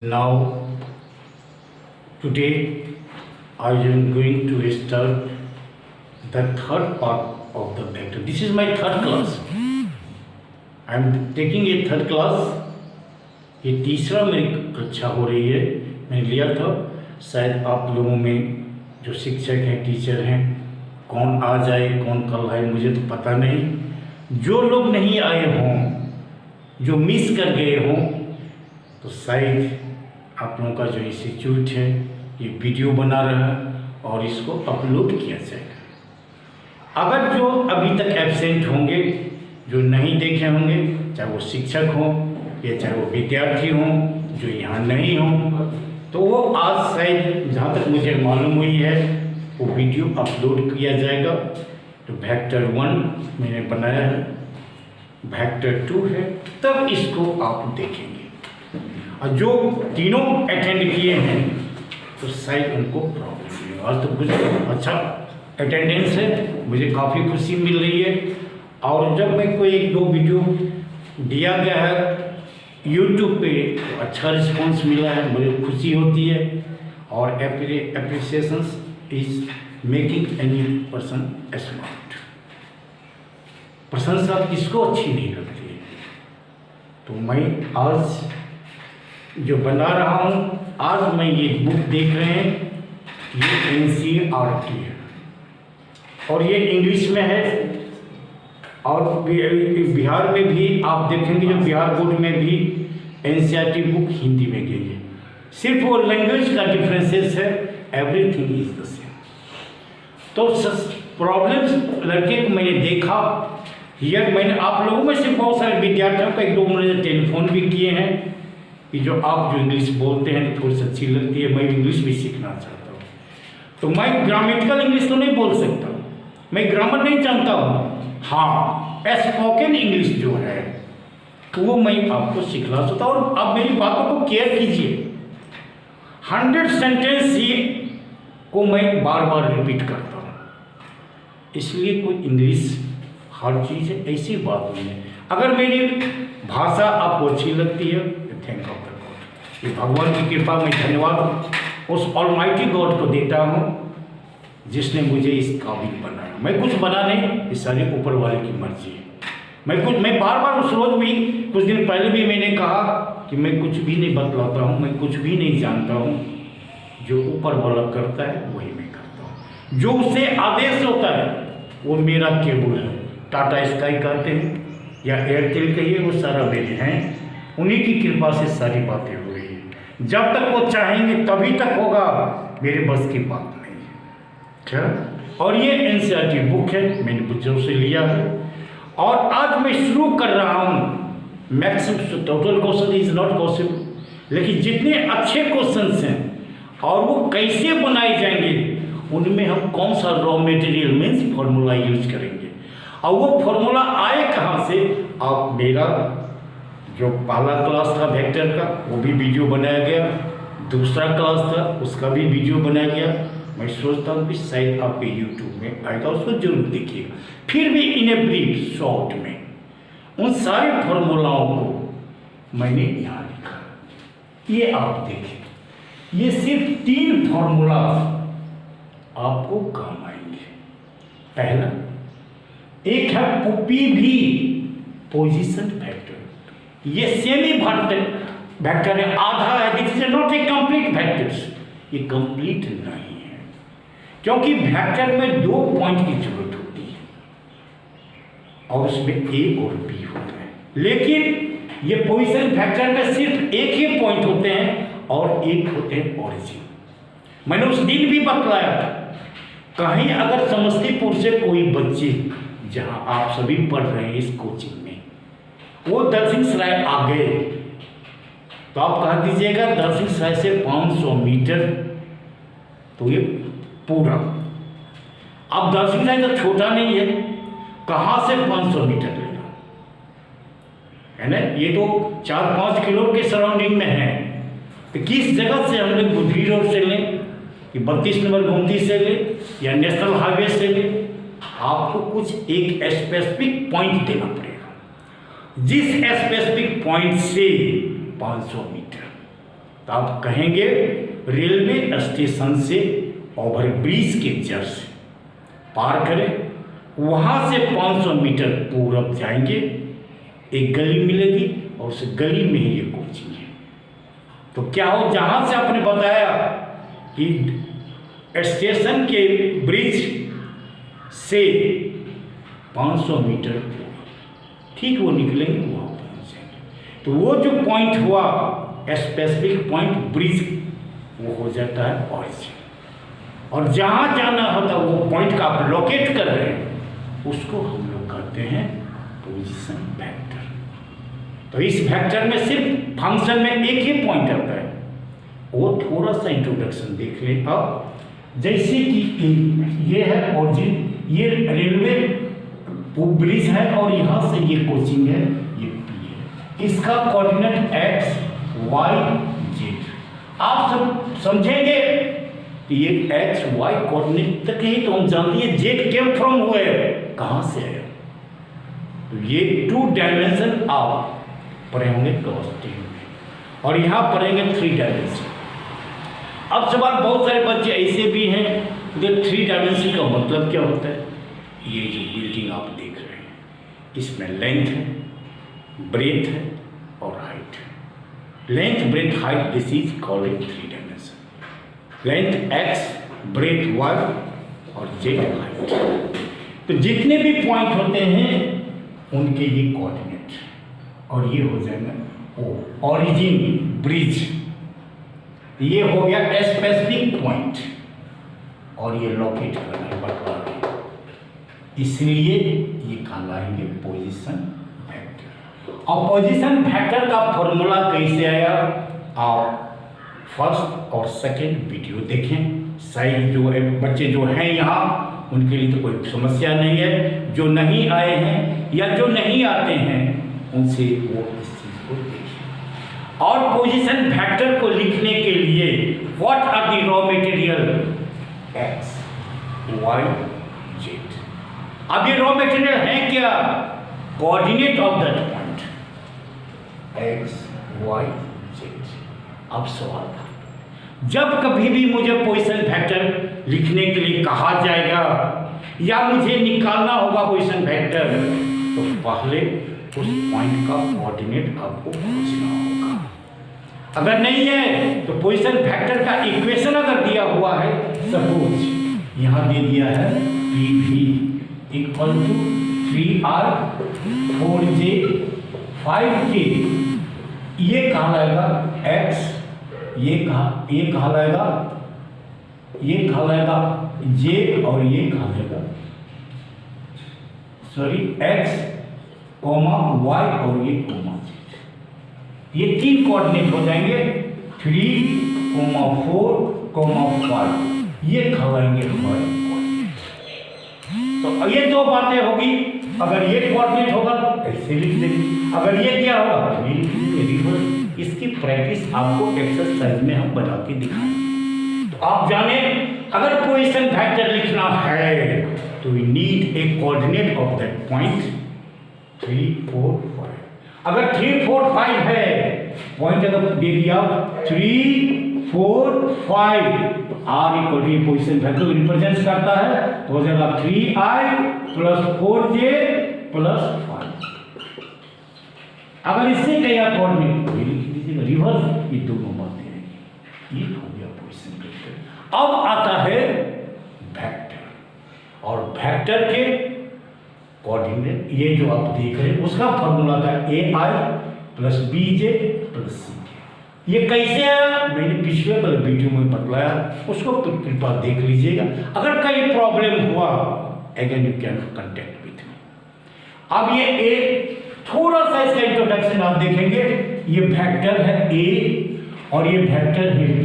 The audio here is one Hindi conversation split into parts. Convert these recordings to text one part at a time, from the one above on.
Now, today I am going to start the third part of the vector. This is my third class. I am taking a third class. ये तीसरा मेरी कक्षा हो रही है. मैंने लिया था, शायद आप लोगों में जो शिक्षक हैं, टीचर हैं, कौन आ जाए कौन कल आए मुझे तो पता नहीं. जो लोग नहीं आए हों, जो मिस कर गए हों, तो शायद आप लोगों का जो इंस्टीट्यूट है ये वीडियो बना रहा है और इसको अपलोड किया जाएगा. अगर जो अभी तक एब्सेंट होंगे, जो नहीं देखे होंगे, चाहे वो शिक्षक हों या चाहे वो विद्यार्थी हों जो यहाँ नहीं हों, तो वो आज शायद जहाँ तक मुझे मालूम हुई है वो वीडियो अपलोड किया जाएगा. तो वेक्टर 1 मैंने बनाया है, वेक्टर 2 है, तब इसको आप देखेंगे. और जो तीनों अटेंड किए हैं तो शायद उनको प्रॉब्लम नहीं है. आज तो कुछ अच्छा अटेंडेंस है, मुझे काफ़ी खुशी मिल रही है. और जब मैं कोई एक दो वीडियो दिया गया है यूट्यूब पे तो अच्छा रिस्पांस मिला है, मुझे खुशी होती है. और appreciations is making any person smart. प्रशंसा किसको अच्छी नहीं लगती है. तो मैं आज जो बना रहा हूँ, आज मैं ये बुक देख रहे हैं, ये NCERT है और ये इंग्लिश में है. और बिहार में भी आप देखेंगे, जो बिहार बोर्ड में भी NCERT बुक हिंदी में गई है. सिर्फ वो लैंग्वेज का डिफरेंसेस है, एवरीथिंग इज द सेम. तो प्रॉब्लम्स लड़के को मैंने देखा हियर. मैंने आप लोगों में से बहुत सारे विद्यार्थियों का एक दो मुझे टेलीफोन भी किए हैं कि जो आप जो इंग्लिश बोलते हैं थोड़ी सी अच्छी लगती है, मैं इंग्लिश भी सीखना चाहता हूँ. तो मैं ग्रामेटिकल इंग्लिश तो नहीं बोल सकता, मैं ग्रामर नहीं जानता हूँ. हाँ, स्पोकन इंग्लिश जो है तो वो मैं आपको सिखला सकता हूँ. और आप मेरी बातों को केयर कीजिए. 100 सेंटेंस ही को मैं बार बार रिपीट करता हूँ, इसलिए कोई इंग्लिश हर चीज़ है ऐसी बात नहीं है. अगर मेरी भाषा आपको अच्छी लगती है, थैंक ऑफ द गॉड. ये भगवान की कृपा, मैं धन्यवाद उस ऑलमाइटी गॉड को देता हूँ जिसने मुझे इस काबिल बनाया. मैं कुछ बना नहीं, ये सारे ऊपर वाले की मर्जी है. मैं बार बार उस रोज भी, कुछ दिन पहले भी मैंने कहा कि मैं कुछ भी नहीं बतलाता हूँ, मैं कुछ भी नहीं जानता हूँ. जो ऊपर वाला करता है वही मैं करता हूँ. जो उससे आदेश होता है वो मेरा केबल है. टाटा स्काई कहते हैं या एयरटेल कहिए, वो सारा मेरे हैं. उन्हीं की कृपा से सारी बातें हो रही है. जब तक वो चाहेंगे तभी तक होगा, मेरे बस की बात नहीं है. अच्छा, और ये NCERT बुक है, मैंने बच्चों से लिया है. और आज मैं शुरू कर रहा हूँ. Maximum total question is not possible, लेकिन जितने अच्छे क्वेश्चंस हैं और वो कैसे बनाए जाएंगे, उनमें हम कौन सा raw material means formula use करेंगे, और वो फॉर्मूला आए कहाँ से. आप मेरा जो पहला क्लास था वेक्टर का, वो भी वीडियो बनाया गया. दूसरा क्लास था, उसका भी वीडियो बनाया गया. मैं सोचता हूँ कि शायद आपके YouTube में आएगा, उसको जरूर देखिएगा. फिर भी इन ए ब्रीफ शॉर्ट में उन सारे फॉर्मूलाओं को मैंने यहाँ लिखा. ये आप देखें, ये सिर्फ 3 फॉर्मूला आपको काम आएंगे. पहला एक है PV पोजीशन वेक्टर. ये सेमी वेक्टर है, आधा है. This is not a complete vectors. ये कंप्लीट नहीं है, क्योंकि वेक्टर में 2 पॉइंट की जरूरत होती है और उसमें A और B होता है. लेकिन ये पोजीशन वेक्टर में सिर्फ एक ही पॉइंट होते हैं और एक होते हैं ओरिजिन. मैंने उस दिन भी बतलाया था. कहीं अगर समस्तीपुर से कोई बच्चे, जहां आप सभी पढ़ रहे हैं इस कोचिंग में, वो दर्शन सराय आ गए, तो आप कह दीजिएगा दर्शन सराय से 500 मीटर, तो ये पूरा. अब दर्शन सराय तो छोटा नहीं है, कहाँ से 500 मीटर लेगा, है ना. ये तो 4-5 किलो के सराउंडिंग में है. तो किस जगह से हम लोग बुधरी रोड से लें कि 32 नंबर गोमती से लें या नेशनल हाईवे से लें, आपको कुछ एक स्पेसिफिक पॉइंट देना पड़ेगा. जिस स्पेसिफिक पॉइंट से 500 मीटर, तो आप कहेंगे रेलवे स्टेशन से ओवरब्रिज के जस्ट पार करें, वहाँ से 500 मीटर पूरब जाएंगे, एक गली मिलेगी और उस गली में ही ये कोचिंग है। तो क्या हो, जहाँ से आपने बताया कि स्टेशन के ब्रिज से 500 मीटर पूरब, ठीक वो निकलेंगे, वहाँ पहुँच जाएंगे। तो वो जो पॉइंट हुआ स्पेसिफिक पॉइंट ब्रिज, वो हो जाता है ऑरिजिन। और जहाँ जाना होता है वो पॉइंट का आप लोकेट कर रहे हैं, उसको हम लोग कहते हैं पोजीशन वेक्टर। तो इस वेक्टर में सिर्फ फंक्शन में एक ही पॉइंट आता है, वो थोड़ा सा इंट्रोडक्शन देख लें। अब जैसे कि ये है ओरिजिन, ये रेलवे ब्रिज है और यहाँ से ये कोचिंग है, ये पी है, इसका कोऑर्डिनेट एक्स वाई जेड। आप सब समझेंगे कि ये एक्स वाई कोऑर्डिनेट तक ही तो हम जानते हैं जेड केम फ्रॉम हुए, कहाँ से आया। तो ये 2 डायमेंशन आप पढ़े होंगे क्लास 10 में, और यहाँ पढ़ेंगे 3 डायमेंशन। अब सवाल बहुत सारे बच्चे ऐसे भी हैं कि 3 डायमेंशन का मतलब क्या होता है। ये जो बिल्डिंग आप देख रहे हैं, इसमें लेंथ है, ब्रेथ है और हाइट है। Length, breadth, height, this is called 3 dimension. Length X, breadth Y और जेड हाइट। तो जितने भी पॉइंट होते हैं उनके ये कोऑर्डिनेट, और ये हो जाएगा ओ ओरिजिन ब्रिज। ये हो गया स्पेसिफिक पॉइंट, और ये लोकेट करना बता रहे, इसलिए ये कहलाएंगे पोजीशन वेक्टर। और पोजीशन वेक्टर का फॉर्मूला कैसे आया, आप फर्स्ट और सेकंड वीडियो देखें। सही जो बच्चे जो हैं यहाँ, उनके लिए तो कोई समस्या नहीं है। जो नहीं आए हैं या जो नहीं आते हैं, उनसे वो इस चीज़ को देखें। और पोजीशन वेक्टर को लिखने के लिए what are the raw material, X Y Z. अब ये रॉ मटेरियल है क्या, coordinate of that point X Y Z. अब सवाल था, जब कभी भी मुझे पोजीशन वेक्टर लिखने के लिए कहा जाएगा या मुझे निकालना होगा पोजीशन वेक्टर, तो पहले उस पॉइंट का कोऑर्डिनेट आपको खोजना होगा। अगर नहीं है तो पोजीशन वेक्टर का इक्वेशन अगर दिया हुआ है, सपोज यहाँ दे दिया है PV equal to 3R 4J 5K, ये कहाँ लाएगा x, ये कहाँ लाएगा J, और ये कहाँ लाएगा x, y और ये z। ये 3 कोऑर्डिनेट हो जाएंगे 3, 4, 5, ये कहलाएंगे हमारे कोऑर्डिनेट। तो ये 2 बातें होगी, अगर ये कोऑर्डिनेट होगा तो ऐसे लिख देंगे, अगर ये क्या होगा तो ये लिख देंगे। इसकी प्रैक्टिस आपको एक्सरसाइज में हम बना के दिखाएंगे। तो आप जाने, अगर पोजीशन वेक्टर लिखना है तो we need a coordinate of that point 3, 4, 5। अगर 3, 4, 5 है, पॉइंट अगर दे दिया 3, 4, 5, तो R equal to position vector को रिप्रेजेंट करता है, तो हो जाएगा 3I प्लस 4J प्लस 5। अगर इससे कहीं कोऑर्डिनेट लिख लीजिएगा रिवर्स, ये दोनों बातें रहेंगी। ये हो गया पोजीशन वेक्टर। अब आता है वेक्टर, और वेक्टर के कोऑर्डिनेट ये जो आप देख रहे हैं उसका फॉर्मूला था AI plus BJ plus CK। ये कैसे आया, मैंने पिछले वाले वीडियो में बतलाया, उसको कृपया देख लीजिएगा। अगर कहीं प्रॉब्लम हुआ, again you can contact with me. अब ये एक थोड़ा सा इसका इंट्रोडक्शन आप देखेंगे। ये वेक्टर है A और ये वेक्टर है B,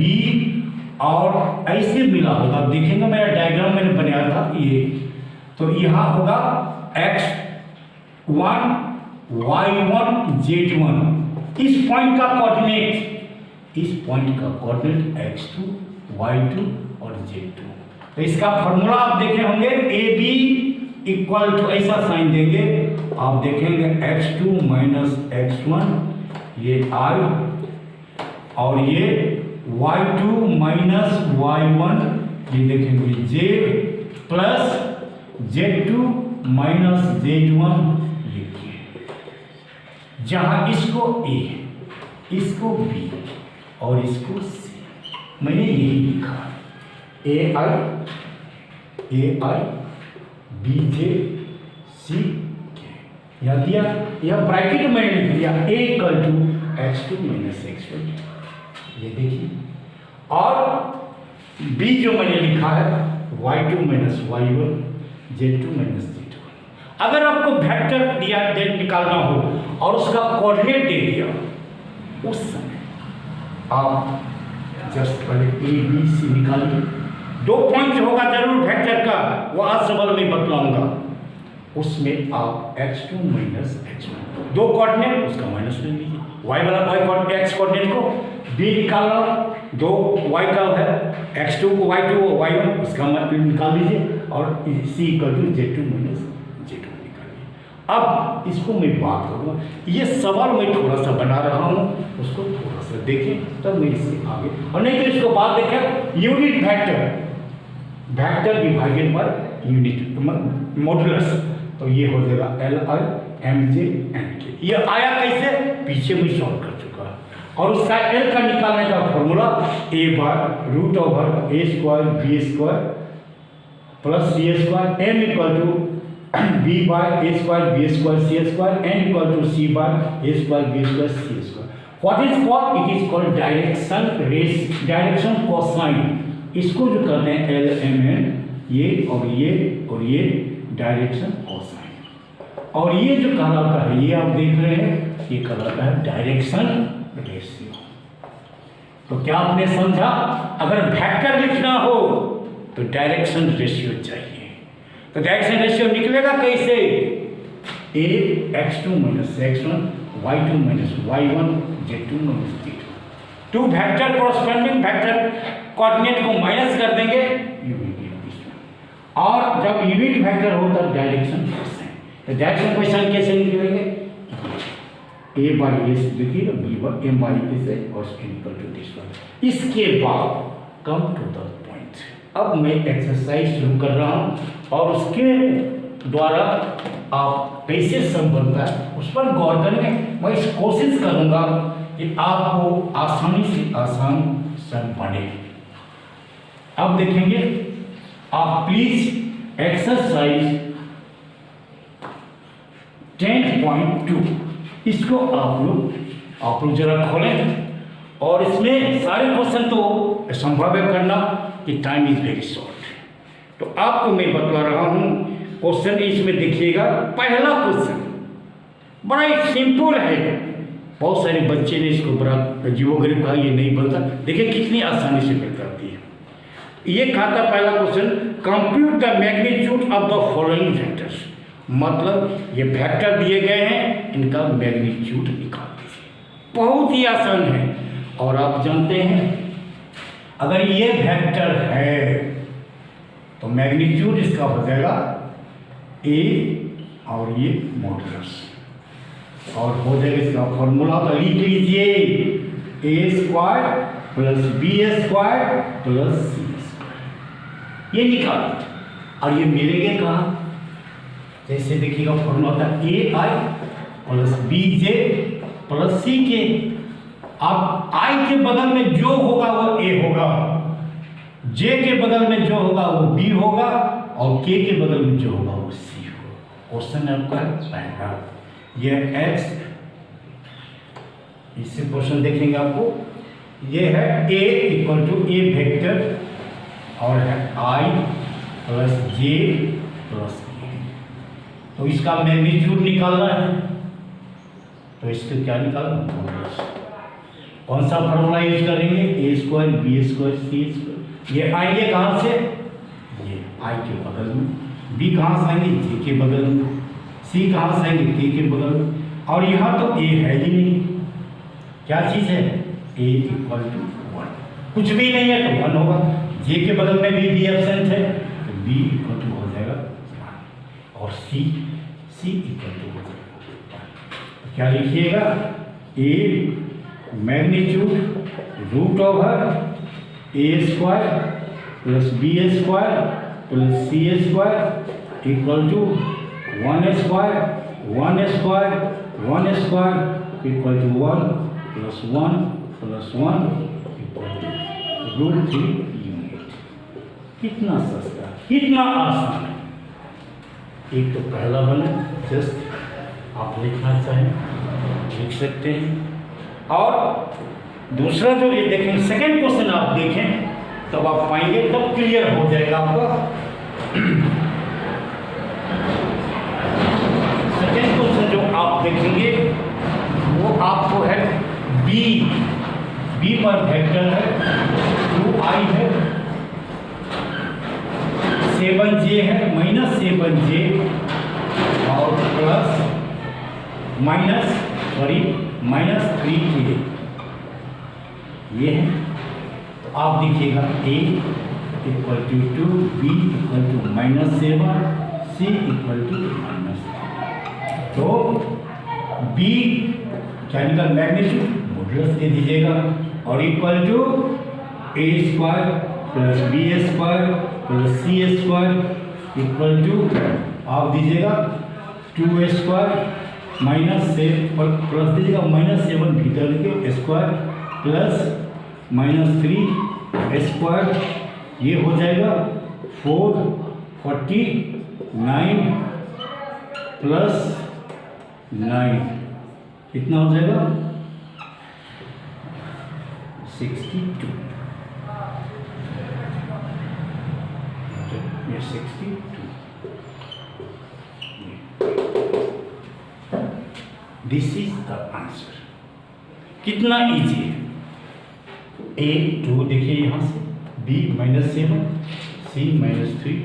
और ऐसे मिला होगा, देखेंगे मेरा डायग्राम मैंने बनाया था ये, तो यहाँ होगा x1 y1 z1। इस पॉइंट का कोऑर्डिनेट x2 y2 और z2। तो इसका फॉर्मूला आप देखे होंगे, AB इक्वल टू, ऐसा साइन देंगे, आप देखेंगे x2 माइनस x1, ये I और ये y2 माइनस y1, ये देखेंगे z plus z2 minus z1 लिखिए, जहां इसको a, इसको b और इसको c, मैंने यही लिखा ai bj c k, यह दिया, यह ब्रैकेट में लिख दिया a equal to x2 minus x1, ये देखिए, और b जो मैंने लिखा है y2 minus y1 z2 minus z2। अगर आपको वेक्टर दिया निकालना हो और उसका कोऑर्डिनेट दे दिया, उस समय आप जस्ट पहले ए बी सी निकालिए, 2 पॉइंट होगा जरूर वेक्टर का, वो आज सबल में बतलाऊंगा, उसमें आप x2 माइनस x1, 2 कोऑर्डिनेट उसका माइनस ले लीजिए, y वाला y कोऑर्डिनेट x कोऑर्डिनेट को b निकालना, 2 y का है x2 को y2 y1 उसका निकाल लीजिए, और c equal to z2 minus z2 निकालिए। अब इसको मैं बात करूँगा, ये सवाल मैं थोड़ा सा बना रहा हूँ, उसको थोड़ा सा देखें तब मैं इससे आगे, और नहीं तो इसको बात देखें unit vector, vector divided by unit modulus, तो ये हो जाएगा LIMJ/NK। ये आया कैसे, पीछे मैं सॉल्व कर चुका, और उसका L का निकालने का formula a bar root over a square b square plus c square m equal to b by a square b square c square n equal to c by a square b square c square. What is called, it is called direction ratios, direction cosine, इसको जो कहते हैं LMN, ये और ये डायरेक्शन कोसाइन, और ये जो कहलाता है, ये आप देख रहे हैं, ये कहलाता है डायरेक्शन रेशियो। तो क्या आपने समझा, अगर वेक्टर लिखना हो तो डायरेक्शन रेशियो चाहिए, तो डायरेक्शन रेशियो निकलेगा कैसे, a x2 minus x1 y2 minus y1 z2 minus z2, 2 vector corresponding vector coordinate को माइनस कर देंगे, और जब यूनिट वेक्टर हो तब डायरेक्शन कोसाइन, तो डायरेक्शन कोसाइन कैसे निकलेंगे, a बाई ए से देखिए b बाई m बाई ए से, और इक्वल टू दिस वन। इसके बाद कम टू द पॉइंट, अब मैं एक्सरसाइज शुरू कर रहा हूँ, और उसके द्वारा आप कैसे सम बनता है उस पर गौर करेंगे। मैं इस कोशिश करूँगा कि आपको आसानी से आसान सम बने। अब देखेंगे आप प्लीज एक्सरसाइज 10.2, इसको आप लोग जरा खोलें, और इसमें सारे क्वेश्चन तो संभव है करना कि टाइम इज वेरी शॉर्ट, तो आपको मैं बतला रहा हूँ क्वेश्चन। इसमें देखिएगा पहला क्वेश्चन बड़ा ही सिंपल है, बहुत सारे बच्चे ने इसको बड़ा अजीबोगरीब कहा, ये नहीं बनता, देखिए कितनी आसानी से बन जाती है। ये खाता पहला question, compute the magnitude of the following vectors, मतलब ये वेक्टर दिए गए हैं, इनका मैग्नीट्यूड निकाल दीजिए, बहुत ही आसान है। और आप जानते हैं अगर ये वेक्टर है तो मैग्नीट्यूड इसका हो जाएगा a, और ये मॉडुलस, और हो जाएगा इसका फॉर्मूला तो लिख लीजिए, a square plus b square plus c square, ये निकाल, और ये मिलेंगे कहाँ, जैसे देखिएगा फॉर्मूला होता है ai plus bj plus c के, अब i के बगल में जो होगा वो a होगा, j के बगल में जो होगा वो b होगा, और k के बगल में जो होगा वो c होगा। क्वेश्चन आपका पहला, यह x, इससे क्वेश्चन देखेंगे आपको, ये है a equal to a vector, और है i plus j plus k, तो इसका मैग्नीट्यूड निकालना है, तो इसको क्या निकालना, कौन सा फॉर्मूला यूज करेंगे, ए स्क्वायर बी स्क्वायर सी स्क्वायर, ये आएंगे कहाँ से, ये आई के बगल में, बी कहाँ से आएंगे, जे के बगल में, सी कहाँ से आएंगे, के बगल में, और यहाँ तो ए है ही नहीं, क्या चीज़ है, ए इक्वल टू 1, कुछ भी नहीं है तो 1 होगा, जे के बगल में भी एब्सेंट है तो बी इक्वल टू हो जाएगा 1, और सी इक्वल टू हो जाएगा, तो क्या लिखिएगा, A magnitude root over A square plus B square plus C square equal to 1 square 1 square 1 square equal to 1 plus 1 equal to root 3 unit. कितना सस्ता, कितना आसान है। एक तो पहला बना, जस्ट आप लिखना चाहें लिख सकते हैं। और दूसरा जो ये देखें, सेकंड क्वेश्चन आप देखें तब आप पाएंगे, तब क्लियर हो जाएगा आपका। सेकंड क्वेश्चन जो आप देखेंगे वो आपको है बी पर वेक्टर है 2i है, 7j है, -7j और प्लस -3k ये है। तो आप देखिएगा a equal to 2, b equal to -7, c equal to -3। तो b मैकेनिकल मैग्नीट्यूड मॉडुलस दे दीजिएगा और equal to a square plus b square plus c square equal to आप दीजिएगा 2a स्क्वायर -7 और प्लस दीजिएगा -7 भीतर के स्क्वायर प्लस -3 स्क्वायर, ये हो जाएगा 449 प्लस 9 कितना हो जाएगा 62। ये 62 दिस इज द आंसर। कितना इजी है। a 2 देखिए यहाँ से, b -7, c -3,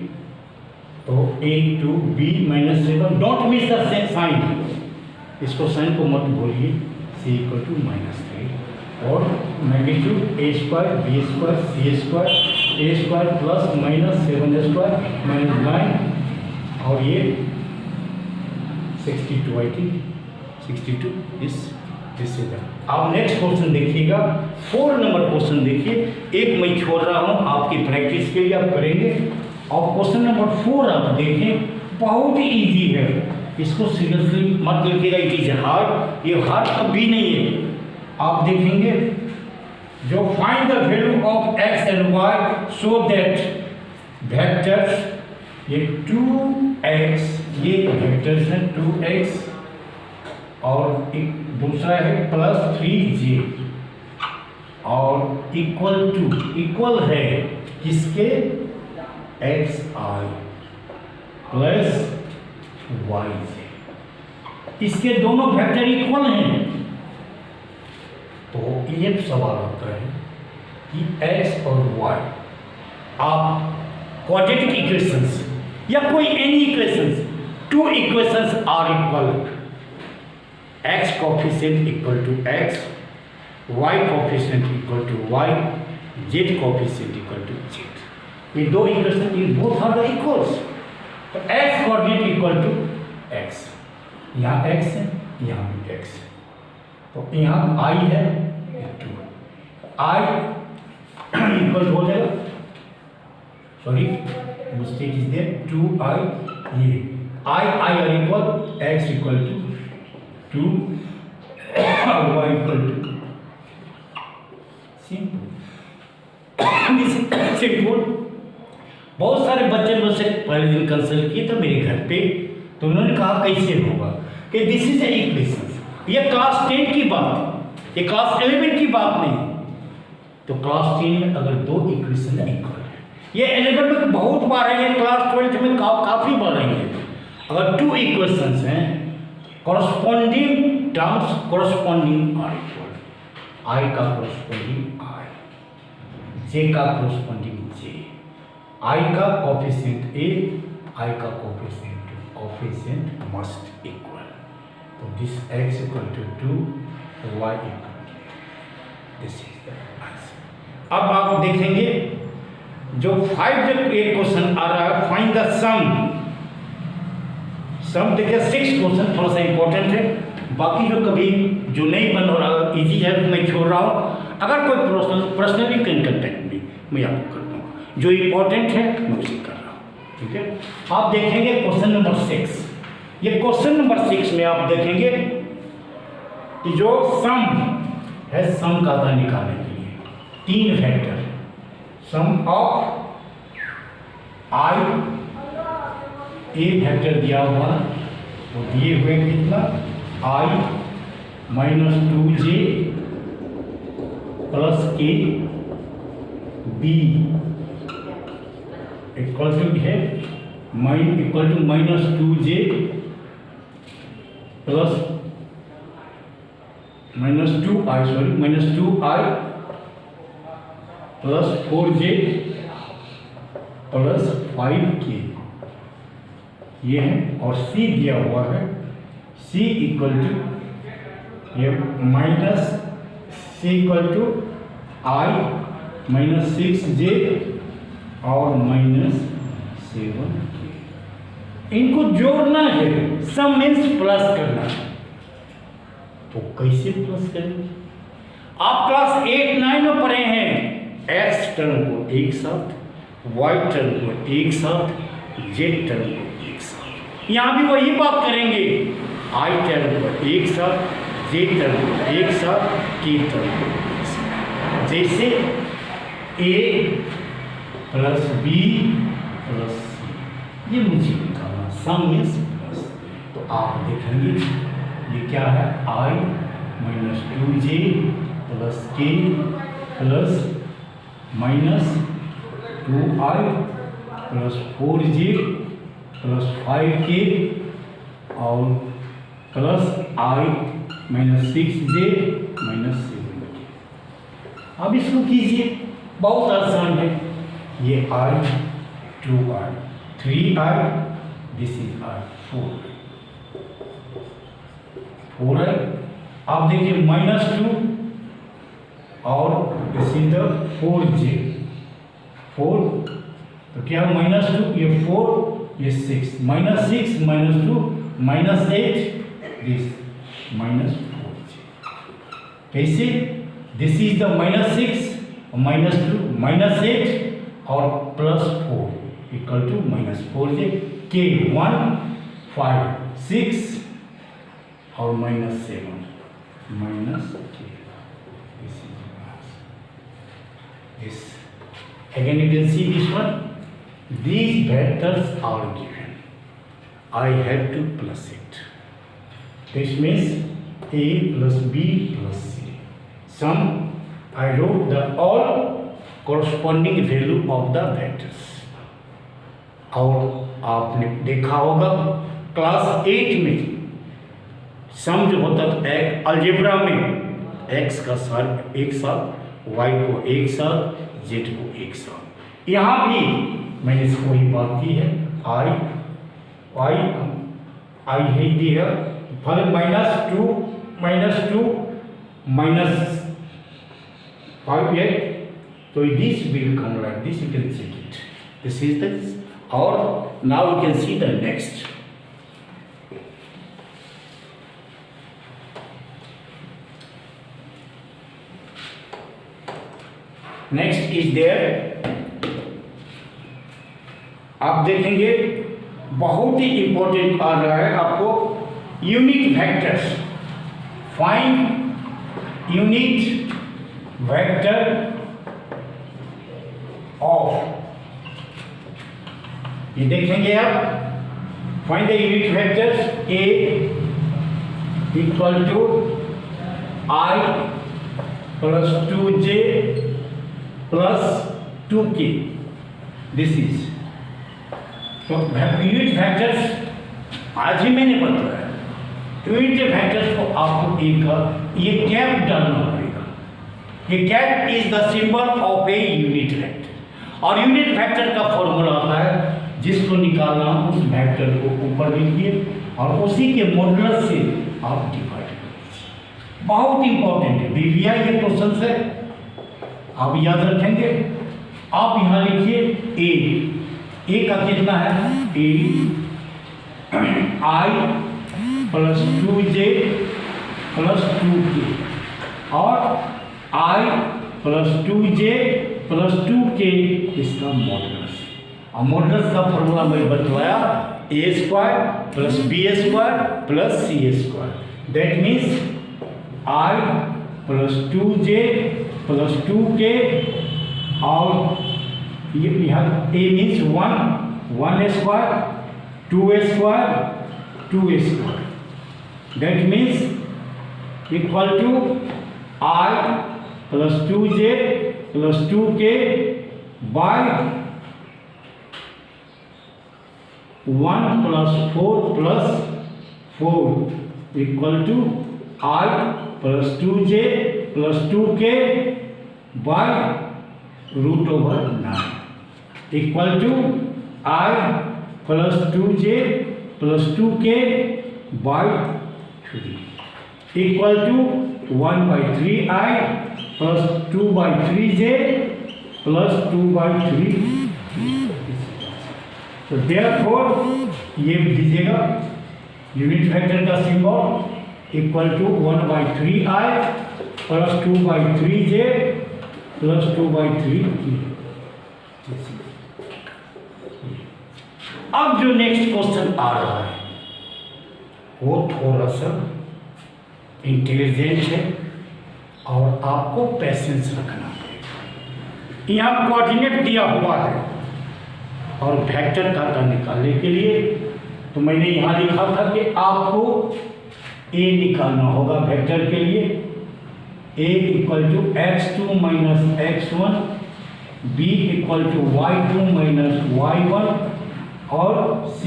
तो a 2 b -7, don't miss the sign, इसको साइन को मत भूलिए, c इक्वल टू -3 और magnitude a square b square c square a square plus -7 square -9 और ये 62 आई थिंक 62 दिस इज। आप नेक्स्ट क्वेश्चन देखिएगा, 4 नंबर क्वेश्चन देखिए, एक मैं छोड़ रहा हूँ आपकी प्रैक्टिस के लिए, आप करेंगे। और क्वेश्चन नंबर 4 आप देखें, बहुत ही इजी है, इसको सीरियसली मत लिखिएगा, इट इज हार्ड, ये हार्ड कभी नहीं है। आप देखेंगे जो find the value of x and y so that vectors, ये 2x, ये वेक्टर्स हैं 2x और एक दूसरा है प्लस 3j और इक्वल है किसके xi प्लस yj, इसके दोनों वेक्टर इक्वल हैं। तो ये सवाल होता है कि x और y आप क्वाड्रेटिक इक्वेशंस या कोई any equations, 2 equations are equal, x coefficient equal to x, y coefficient equal to y, z coefficient equal to z। ये 2 equation in both are the equals. तो x coordinate equal to x, यहाँ x है, यहाँ भी x है, तो यहाँ i है 2, i इक्वल हो जाएगा, sorry mistake is there, 2i, ये i are equal, x equal to 2 और y इक्वल टू, सिंपल। बहुत सारे बच्चे मुझसे पहले दिन कंसल्ट किए तो मेरे घर पे, तो उन्होंने कहा कैसे होगा कि दिस इज इक्वेशन, ये क्लास 10 की बात, ये क्लास 11 की बात नहीं। तो क्लास 10 में अगर 2 इक्वेशन इक्वल है, ये 11 में बहुत बार है, ये क्लास 12 में काफ़ी बार है। अगर 2 इक्वेशंस हैं, corresponding terms corresponding are equal, I का corresponding I, J का corresponding J, I का कोफिशिएंट A, I का कोफिशिएंट must equal। तो this x equal to 2, y equal to 2, this is the answer। अब आप देखेंगे जो 5 जब एक क्वेश्चन आ रहा है, फाइंड द सम देखिए 6 क्वेश्चन थोड़ा सा इंपॉर्टेंट है, बाकी जो कभी जो नहीं बन रहा इजी है तो मैं छोड़ रहा हूँ। अगर कोई पर्सनली कैन कंटेक्ट में मैं आपको कर दूँगा, जो इम्पोर्टेंट है मैं उसे कर रहा हूँ। ठीक है, आप देखेंगे क्वेश्चन नंबर 6। ये क्वेश्चन नंबर 6 में आप देखेंगे कि जो सम है, सम का था निकालने के लिए 3 factor, sum of I, a factor दिया हुआ वो दिए हुए कितना I minus 2j plus k B equal to है equal to minus 2j plus minus 2i plus 4j plus 5k ये है। और c दिया हुआ है, c इक्वल टू ये minus c equal to i minus 6j और माइनस 7k। इनको जोड़ना है, सम मीन्स प्लस करना है। तो कैसे प्लस करेंगे? आप क्लास 8-9 में पढ़े हैं, x टर्म को एक साथ, y टर्म को एक साथ, z टर्म को एक साथ। यहाँ भी वही बात करेंगे, i टर्म को एक साथ, z टर्म को एक साथ, k टर्म को एक साथ। जैसे a plus b plus c, ये मुझे निकालना सम मीन्स प्लस। तो आप देखेंगे ये क्या है, i minus 2j plus k plus minus 2i plus 4j plus 5k और plus i minus 6j minus 7k। अब इसको कीजिए, बहुत आसान है। ये i 2i 3i, this is i 4i। आप देखिए माइनस 2 और दिस इज द 4j 4, तो क्या माइनस 2, ये 4 ये 6, minus 6 minus 2 minus 8, this minus 4j। कैसे? This is the minus 6 minus 2 minus 8 और plus 4 equal to minus 4j, के 1 5 6 और minus 7 minus k। This again you can see this one. These vectors are given. I have to plus it. This means a plus b plus c. Sum I wrote the all corresponding value of the vectors. और आपने देखा होगा क्लास 8 में सम जो होता था एक अलजेब्रा में, x का साथ एक साथ, y को एक साथ, z को एक साथ। यहाँ भी मैंने इसको ही बात की है, I है दिया फल माइनस 2 माइनस 5 है, तो this will come like this, you can check it, this is this. और now you can see the next. Next is there, आप देखेंगे बहुत ही इंपॉर्टेंट आ रहा है आपको, unit vectors. Find unit vector of, ये देखेंगे आप, find the unit vectors A equal to i plus 2j plus 2k, this is. तो यूनिट वेक्टर्स आज ही मैंने बताया, यूनिट वेक्टर्स को आपको एक ये कैप डालना पड़ेगा। ये cap is the symbol of a unit vector, और यूनिट वेक्टर का फॉर्मूला आता है जिसको निकालना उस वेक्टर को ऊपर लिखिए और उसी के मॉडुलस से आप डिवाइड करिए। बहुत इंपॉर्टेंट है, बीवीआई ये क्वेश्चन है, आप याद रखेंगे। आप यहाँ लिखिए ए का कितना है, ए i plus 2j plus 2k और I plus 2j plus 2k इसका मॉडुलस। और मॉडुलस का फॉर्मूला मैं बतलाया a square plus b square plus c square. That means I plus 2j plus 2k और ये a means 1 square 2 square 2 square. That means equal to I plus 2j plus 2k by 1 plus 4 plus 4 equal to I plus 2j plus 2k by √9 equal to I plus 2j plus 2k by 3 equal to 1/3I plus 2/3j plus 2/3। तो देयरफॉर ये दीजिएगा यूनिट वेक्टर का symbol equal to 1/3I plus 2/3j plus 2/3k। अब जो नेक्स्ट क्वेश्चन आ रहा है वो थोड़ा सा इंटेलिजेंट है और आपको पेशेंस रखना है। यहाँ कोऑर्डिनेट दिया हुआ है और वेक्टर का निकालने के लिए तो मैंने यहाँ लिखा था कि आपको a निकालना होगा वेक्टर के लिए। a equal to x2 minus x1, b equal to y2 minus y1 और c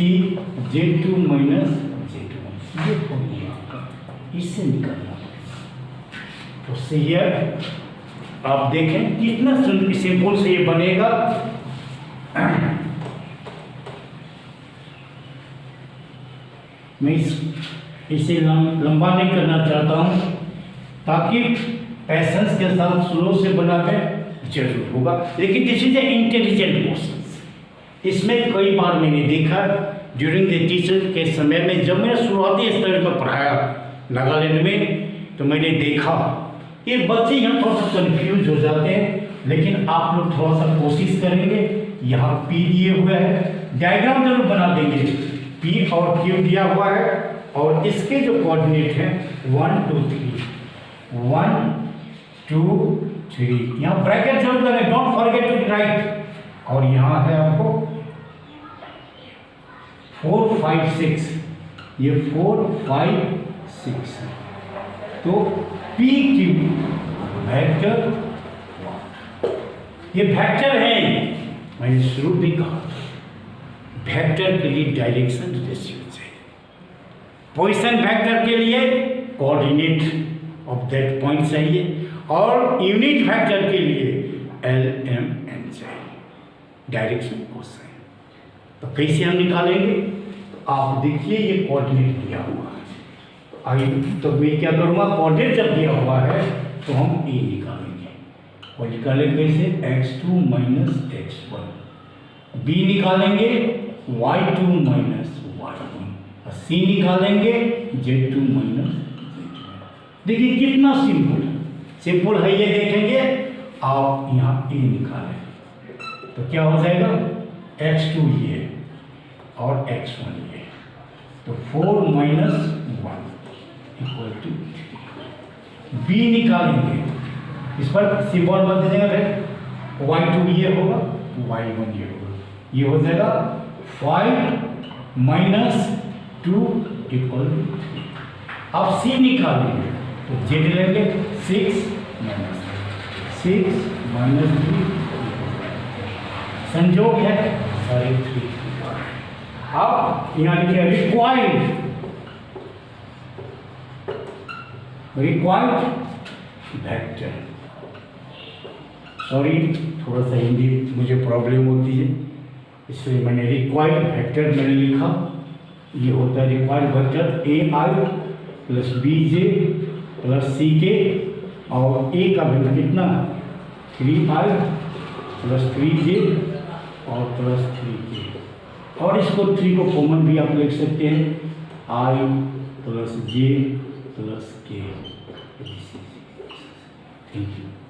z2 माइनस z1। ये फॉर्मूला आपका इससे निकालना। तो सियर आप देखें कितना सिंपल से ये बनेगा। मैं इसे लंबा नहीं करना चाहता हूँ ताकि पैसेंस के साथ स्लो से बनाने जरूर होगा, लेकिन this is a intelligent question. इसमें कई बार मैंने देखा ड्यूरिंग द टीचर के समय में, जब मैंने शुरुआती स्तर में पढ़ाया नागालैंड में, तो मैंने देखा ये बच्चे यहाँ थोड़ा सा कंफ्यूज हो जाते हैं। लेकिन आप लोग थोड़ा सा कोशिश करेंगे। यहाँ P दिए हुए है, डायग्राम जरूर बना देंगे। P और Q दिया हुआ है और इसके जो कोऑर्डिनेट हैं 1 2 3 1 2 3, यहाँ ब्रैकेट जरूर करें, डोंट फॉरगेट टू राइट। और यहाँ है आपको 4 5 6, ये 4 5 6। तो पी क्यू वेक्टर, ये वेक्टर है। मैंने शुरू भी कहा वेक्टर के लिए डायरेक्शन रेशियो चाहिए, पोजीशन वेक्टर के लिए कोऑर्डिनेट ऑफ दैट पॉइंट चाहिए और यूनिट वेक्टर के लिए LMN चाहिए, डायरेक्शन कोसाइन। तो कैसे हम निकालेंगे? तो आप देखिए ये कोऑर्डिनेट दिया हुआ है। आइए तो मैं क्या करूँगा, कोऑर्डिनेट जब दिया हुआ है तो हम ए निकालेंगे। और निकालेंगे कैसे? x2 माइनस x1, b निकालेंगे y2 माइनस y1 और c निकालेंगे z2 माइनस z1। देखिए कितना सिंपल है, सिंपल है ये। देखेंगे आप यहाँ ए निकालें तो क्या हो जाएगा, x2 ये और x1 ये, तो 4 माइनस 1 इक्वल टू 3। b निकालेंगे, इस पर सिंबल बदल देगा, फिर y2 ये होगा y1 ये होगा, ये हो जाएगा 5 माइनस 2 इक्वल टू 3। अब c निकालेंगे तो z लेंगे 6 माइनस 3, संयोग है सारे 3। अब यहाँ लिखिए रिक्वायर्ड वेक्टर। सॉरी थोड़ा सा हिंदी मुझे प्रॉब्लम होती है, इसलिए मैंने रिक्वायर्ड वेक्टर मैंने लिखा। ये होता है required vector AI plus BJ plus CK और A का वैल्यू कितना 3I प्लस 3J और प्लस 3K। और इसको 3 को कॉमन भी आप लिख सकते हैं, I प्लस J प्लस के। Thank you.